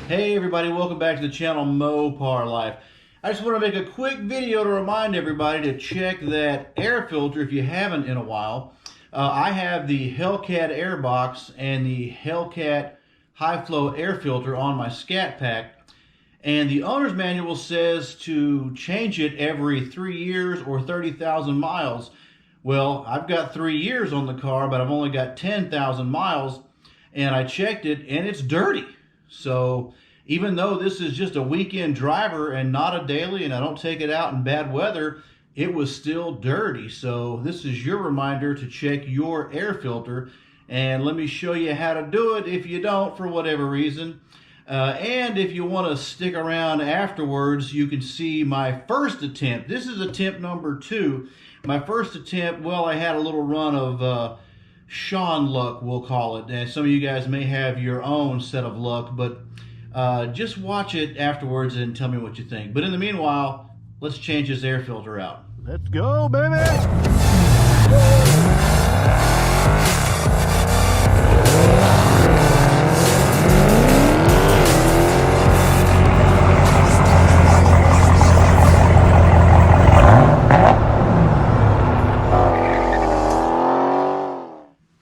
Hey everybody, welcome back to the channel Mopar Life. I just want to make a quick video to remind everybody to check that air filter if you haven't in a while. I have the Hellcat air box and the Hellcat high flow air filter on my Scat Pack, and the owner's manual says to change it every 3 years or 30,000 miles. Well, I've got 3 years on the car, but I've only got 10,000 miles, and I checked it and it's dirty. So even though this is just a weekend driver and not a daily, and I don't take it out in bad weather, it was still dirty. So this is your reminder to check your air filter, and let me show you how to do it if you don't for whatever reason. And if you want to stick around afterwards, you can see my first attempt. This is attempt number 2. My first attempt, well, I had a little run of Sean luck, we'll call it. And some of you guys may have your own set of luck, but just watch it afterwards and tell me what you think. But in the meanwhile, let's change this air filter out. Let's go, baby!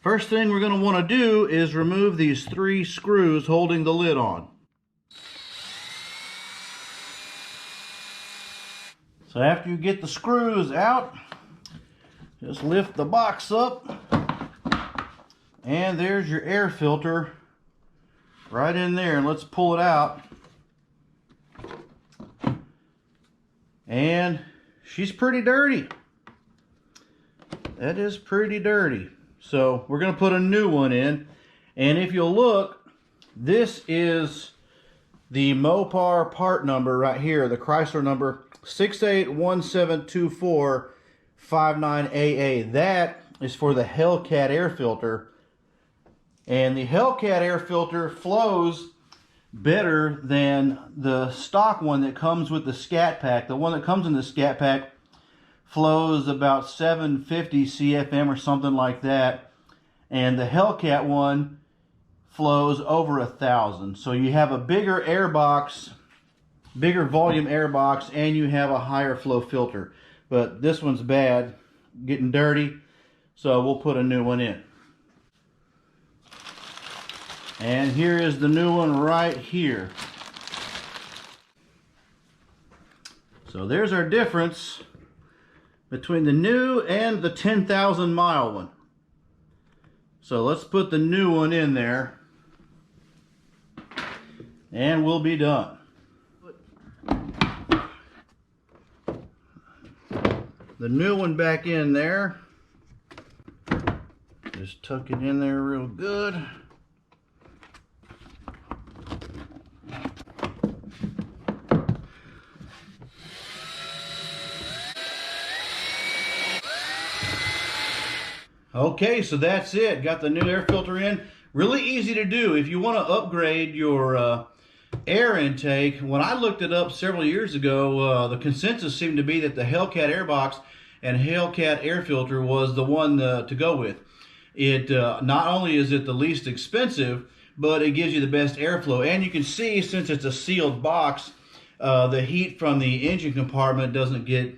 First thing we're going to want to do is remove these 3 screws holding the lid on. So after you get the screws out, just lift the box up, and there's your air filter right in there. And let's pull it out. And she's pretty dirty. That is pretty dirty. So we're going to put a new one in, and if you'll look, this is the Mopar part number right here, the Chrysler number 68172459AA. That is for the Hellcat air filter, and the Hellcat air filter flows better than the stock one that comes with the Scat Pack. The one that comes in the Scat Pack flows about 750 CFM or something like that, and the Hellcat one flows over 1,000. So you have a bigger air box, bigger volume air box, and you have a higher flow filter. But this one's bad, getting dirty, so we'll put a new one in. And here is the new one right here. So there's our difference between the new and the 10,000 mile one. So let's put the new one in there, and we'll be done. The new one back in there. Just tuck it in there real good. Okay, so that's it. Got the new air filter in. Really easy to do. If you want to upgrade your air intake, when I looked it up several years ago, the consensus seemed to be that the Hellcat airbox and Hellcat air filter was the one to go with. It not only is it the least expensive, but it gives you the best airflow. And you can see, since it's a sealed box, the heat from the engine compartment doesn't get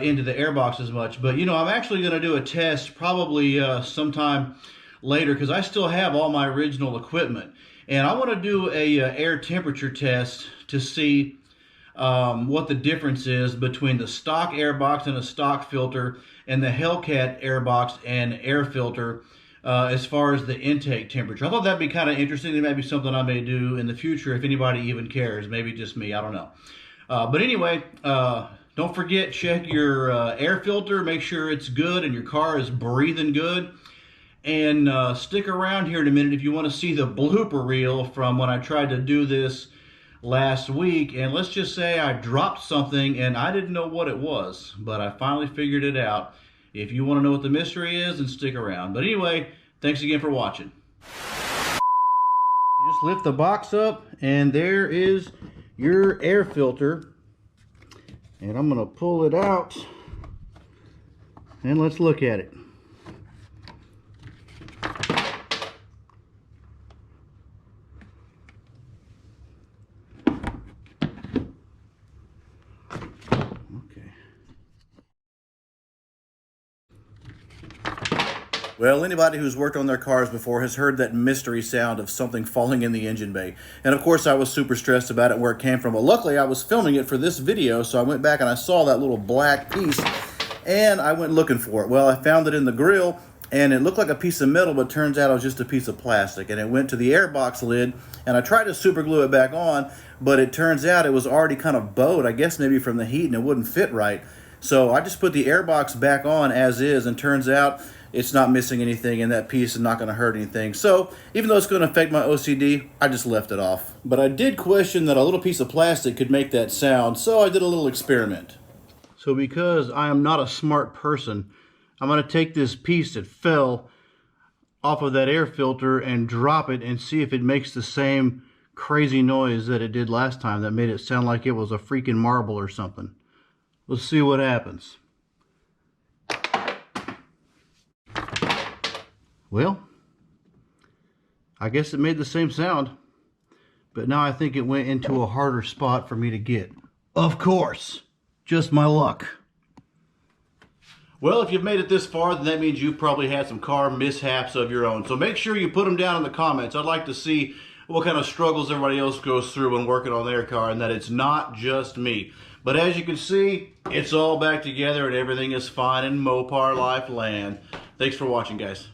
into the airbox as much. But you know, I'm actually going to do a test probably sometime later, because I still have all my original equipment, and I want to do a air temperature test to see what the difference is between the stock airbox and a stock filter and the Hellcat airbox and air filter as far as the intake temperature. I thought that'd be kind of interesting. It might be something I may do in the future if anybody even cares. Maybe just me, I don't know. But anyway, don't forget, check your air filter, make sure it's good and your car is breathing good. And stick around here in a minute if you want to see the blooper reel from when I tried to do this last week. And let's just say I dropped something and I didn't know what it was, but I finally figured it out. If you want to know what the mystery is, then stick around. But anyway, thanks again for watching. You just lift the box up and there is your air filter. And I'm going to pull it out and let's look at it. Well, anybody who's worked on their cars before has heard that mystery sound of something falling in the engine bay. And of course I was super stressed about it, where it came from. But luckily I was filming it for this video, so I went back and I saw that little black piece and I went looking for it. Well, I found it in the grill and it looked like a piece of metal, but turns out it was just a piece of plastic. And it went to the airbox lid and I tried to super glue it back on, but it turns out it was already kind of bowed, I guess maybe from the heat, and it wouldn't fit right. So I just put the airbox back on as is, and turns out it's not missing anything, and that piece is not going to hurt anything. So even though it's going to affect my OCD, I just left it off. But I did question that a little piece of plastic could make that sound, so I did a little experiment. So because I am not a smart person, I'm going to take this piece that fell off of that air filter and drop it and see if it makes the same crazy noise that it did last time that made it sound like it was a freaking marble or something. Let's see what happens. Well, I guess it made the same sound, but now I think it went into a harder spot for me to get. Of course, just my luck. Well, if you've made it this far, then that means you've probably had some car mishaps of your own. So make sure you put them down in the comments. I'd like to see what kind of struggles everybody else goes through when working on their car, and that it's not just me. But as you can see, it's all back together and everything is fine in Mopar Life land. Thanks for watching, guys.